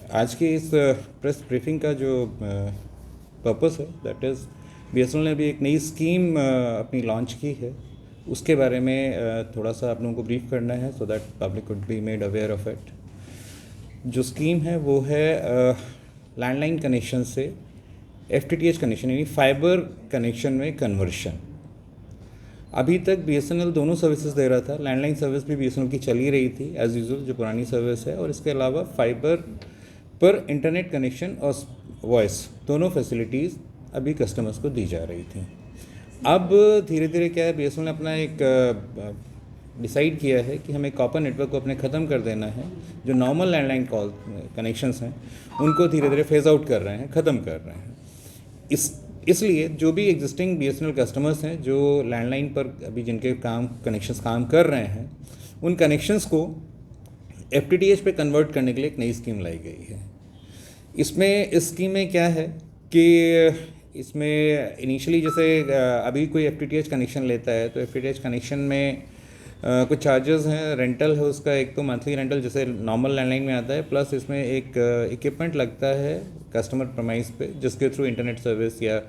आज की इस प्रेस ब्रीफिंग का जो पर्पस है दैट इज़ बीएसएनएल ने अभी एक नई स्कीम अपनी लॉन्च की है, उसके बारे में थोड़ा सा आप लोगों को ब्रीफ करना है so that public could be made aware of it. जो स्कीम है वो है लैंडलाइन कनेक्शन से एफटीटीएच कनेक्शन यानी फाइबर कनेक्शन में कन्वर्शन। अभी तक बीएसएनएल दोनों सर्विसेज दे रहा था, लैंडलाइन सर्विस भी बीएसएनएल की चली रही थी एज़ यूजुअल जो पुरानी सर्विस है, और इसके अलावा फाइबर पर इंटरनेट कनेक्शन और वॉइस दोनों फैसिलिटीज़ अभी कस्टमर्स को दी जा रही थी। अब धीरे धीरे क्या है, बीएसएनएल ने अपना एक डिसाइड किया है कि हमें कॉपर नेटवर्क को अपने ख़त्म कर देना है। जो नॉर्मल लैंडलाइन कॉल कनेक्शंस हैं उनको धीरे धीरे फेज़ आउट कर रहे हैं, ख़त्म कर रहे हैं। इसलिए जो भी एग्जिस्टिंग बीएसएनएल कस्टमर्स हैं जो लैंडलाइन पर अभी जिनके कनेक्शंस काम कर रहे हैं, उन कनेक्शंस को एफटीटीएच पे कन्वर्ट करने के लिए एक नई स्कीम लाई गई है। इस स्कीम में क्या है कि इसमें इनिशियली जैसे अभी कोई एफटीटीएच कनेक्शन लेता है तो एफटीटीएच कनेक्शन में कुछ चार्जेस हैं, रेंटल है उसका, एक तो मंथली रेंटल जैसे नॉर्मल लैंडलाइन में आता है, प्लस इसमें एक इक्विपमेंट लगता है कस्टमर प्रमाइस पे जिसके थ्रू इंटरनेट सर्विस या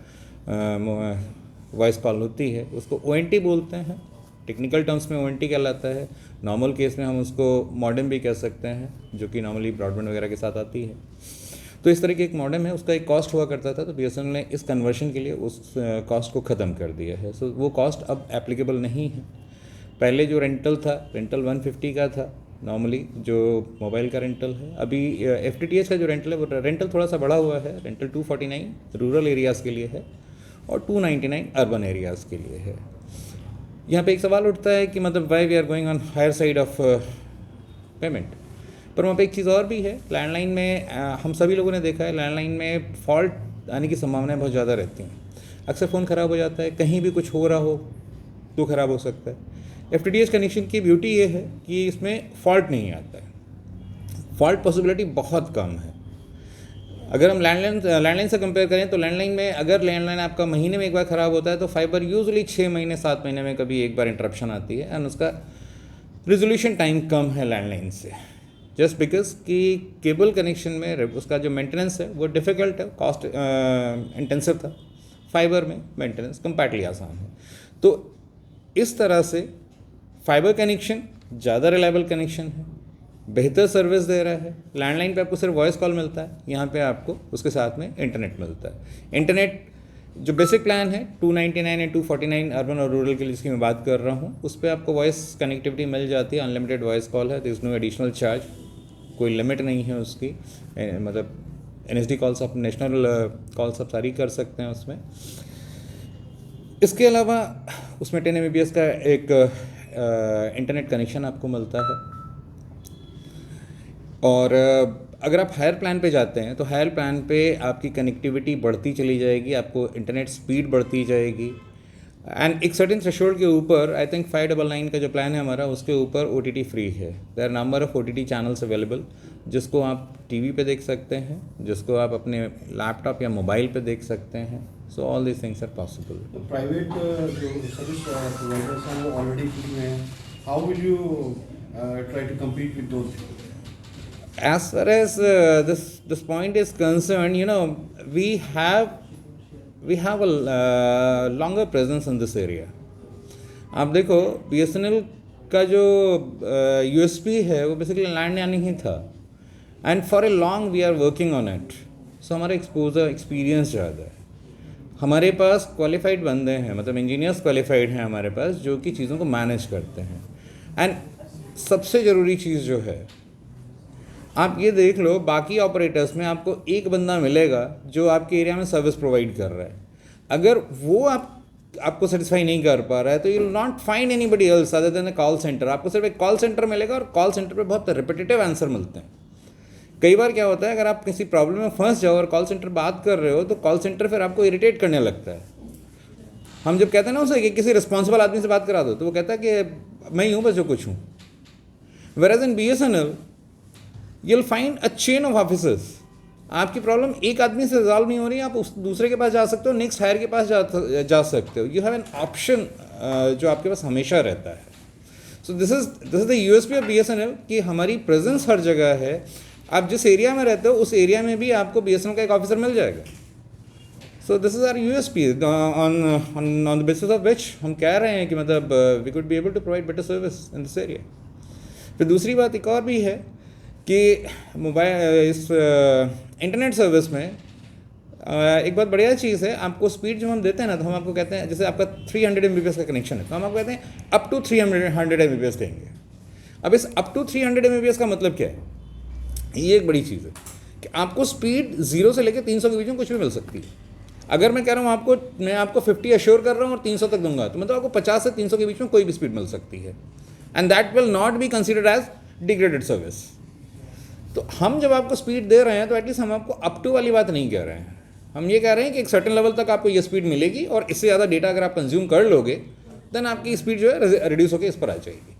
वॉइस कॉल होती है। उसको ओएनटी बोलते हैं, टेक्निकल टर्म्स में ओएनटी कहलाता है। नॉर्मल केस में हम उसको मॉडेम भी कह सकते हैं, जो कि नॉर्मली ब्रॉडबैंड वगैरह के साथ आती है। तो इस तरह की एक मॉडेम है, उसका एक कॉस्ट हुआ करता था, तो बीएसएनएल ने इस कन्वर्शन के लिए उस कॉस्ट को ख़त्म कर दिया है। सो वो कॉस्ट अब एप्लीकेबल नहीं है। पहले जो रेंटल था, रेंटल 150 का था नॉर्मली जो मोबाइल का रेंटल है। अभी एफटीटीएच का जो रेंटल है वो रेंटल थोड़ा सा बढ़ा हुआ है, रेंटल 249 रूरल एरियाज़ के लिए है और 299 अर्बन एरियाज़ के लिए है। यहाँ पे एक सवाल उठता है कि मतलब why we are going on higher side of payment, पर वहाँ पे एक चीज़ और भी है। लैंडलाइन में हम सभी लोगों ने देखा है, लैंडलाइन में फॉल्ट आने की संभावनाएं बहुत ज़्यादा रहती हैं। अक्सर फ़ोन ख़राब हो जाता है, कहीं भी कुछ हो रहा हो तो ख़राब हो सकता है। एफटीटीएच कनेक्शन की ब्यूटी ये है कि इसमें फॉल्ट नहीं आता है, फॉल्ट पॉसिबिलिटी बहुत कम है। अगर हम लैंडलाइन से कंपेयर करें तो लैंडलाइन में अगर लैंडलाइन आपका महीने में एक बार ख़राब होता है तो फाइबर यूजुअली 6 महीने 7 महीने में कभी एक बार इंटरप्शन आती है, एंड उसका रिजोल्यूशन टाइम कम है लैंडलाइन से, जस्ट बिकॉज कि केबल कनेक्शन में उसका जो मेंटेनेंस है वो डिफ़िकल्ट है, कॉस्ट इंटेंसिव था। फाइबर में मेंटेनेंस कंपैरेटिवली आसान है। तो इस तरह से फाइबर कनेक्शन ज़्यादा रिलायबल कनेक्शन है, बेहतर सर्विस दे रहा है। लैंडलाइन पे आपको सिर्फ वॉइस कॉल मिलता है, यहाँ पे आपको उसके साथ में इंटरनेट मिलता है। इंटरनेट जो बेसिक प्लान है 299 या 249 अर्बन और रूरल के लिए जिसकी मैं बात कर रहा हूँ, उस पर आपको वॉइस कनेक्टिविटी मिल जाती है, अनलिमिटेड वॉइस कॉल है, there is no additional charge, कोई लिमिट नहीं है उसकी। मतलब एनएसडी कॉल्स आप नेशनल कॉल्स आप सारी कर सकते हैं उसमें। इसके अलावा उसमें 10 Mbps का एक इंटरनेट कनेक्शन आपको मिलता है। और अगर आप हायर प्लान पे जाते हैं तो हायर प्लान पे आपकी कनेक्टिविटी बढ़ती चली जाएगी, आपको इंटरनेट स्पीड बढ़ती जाएगी, एंड एक सर्टेन थ्रेशोल्ड के ऊपर आई थिंक 599 का जो प्लान है हमारा, उसके ऊपर OTT फ्री है। There are number of OTT channels available, जिसको आप टीवी पे देख सकते हैं, जिसको आप अपने लैपटॉप या मोबाइल पे देख सकते हैं। So all this things are possible. तो प्राइवेट जो सर्विस प्रोवाइडर्स हैं वो ऑलरेडी फ्री में हैं, how will you try to compete with those? As far as this point is concerned, we have a longer presence in this area. आप देखो BSNL का जो USP है वो बेसिकली लैंडलाइन ही था, and for a long we are working on it. So हमारा experience ज़्यादा है, हमारे पास क्वालिफाइड बंदे हैं, मतलब इंजीनियर्स क्वालिफाइड हैं हमारे पास, जो कि चीज़ों को मैनेज करते हैं। एंड सबसे ज़रूरी चीज़ जो है, आप ये देख लो बाकी ऑपरेटर्स में आपको एक बंदा मिलेगा जो आपके एरिया में सर्विस प्रोवाइड कर रहा है। अगर वो आपको सेटिस्फाई नहीं कर पा रहा है तो you will not find anybody else other than a call centre. आपको सिर्फ एक कॉल सेंटर मिलेगा, और कॉल सेंटर पे बहुत रिपीटेटिव आंसर मिलते हैं। कई बार क्या होता है, अगर आप किसी प्रॉब्लम में फंस जाओ और कॉल सेंटर बात कर रहे हो तो कॉल सेंटर फिर आपको इरिटेट करने लगता है। हम जब कहते हैं ना उसे कि किसी रिस्पॉन्सिबल आदमी से बात करा दो, तो वो कहता है कि मैं ही हूँ बस जो कुछ हूँ। Whereas in BSNL you'll find a chain of officers। आपकी प्रॉब्लम एक आदमी से रिजॉल्व नहीं हो रही, आप उस दूसरे के पास जा सकते हो, नेक्स्ट हायर के पास जा सकते हो। यू हैव एन ऑप्शन जो आपके पास हमेशा रहता है। So this is the USP of BSNL कि हमारी प्रेजेंस हर जगह है, आप जिस एरिया में रहते हो उस एरिया में भी आपको BSNL का एक ऑफिसर मिल जाएगा. So this is our USP on the basis of which हम कह रहे हैं कि मतलब we could be able to provide better service in this area. फिर दूसरी बात एक और भी है कि मोबाइल इस इंटरनेट सर्विस में एक बहुत बढ़िया चीज़ है. आपको स्पीड जो हम देते हैं ना, तो हम आपको कहते हैं जैसे आपका 300 Mbps का कनेक्शन है, तो हम आपको कहते हैं अप टू 300 Mbps देंगे. अब इस अप टू 300 Mbps का मतलब क्या है? ये एक बड़ी चीज़ है कि आपको स्पीड 0 से लेकर 300 के बीच में कुछ भी मिल सकती है. अगर मैं कह रहा हूँ मैं आपको 50 एश्योर कर रहा हूँ और 300 तक दूंगा, तो मतलब आपको 50 से 300 के बीच में कोई भी स्पीड मिल सकती है. And that will not be considered as degraded service. तो हम जब आपको स्पीड दे रहे हैं तो एटलीस्ट हम आपको अप टू वाली बात नहीं कह रहे हैं. हम ये कह रहे हैं कि एक सर्टेन लेवल तक आपको ये स्पीड मिलेगी और इससे ज़्यादा डेटा अगर आप कंज्यूम कर लोगे देन आपकी स्पीड जो है रिड्यूस होकर इस पर आ जाएगी.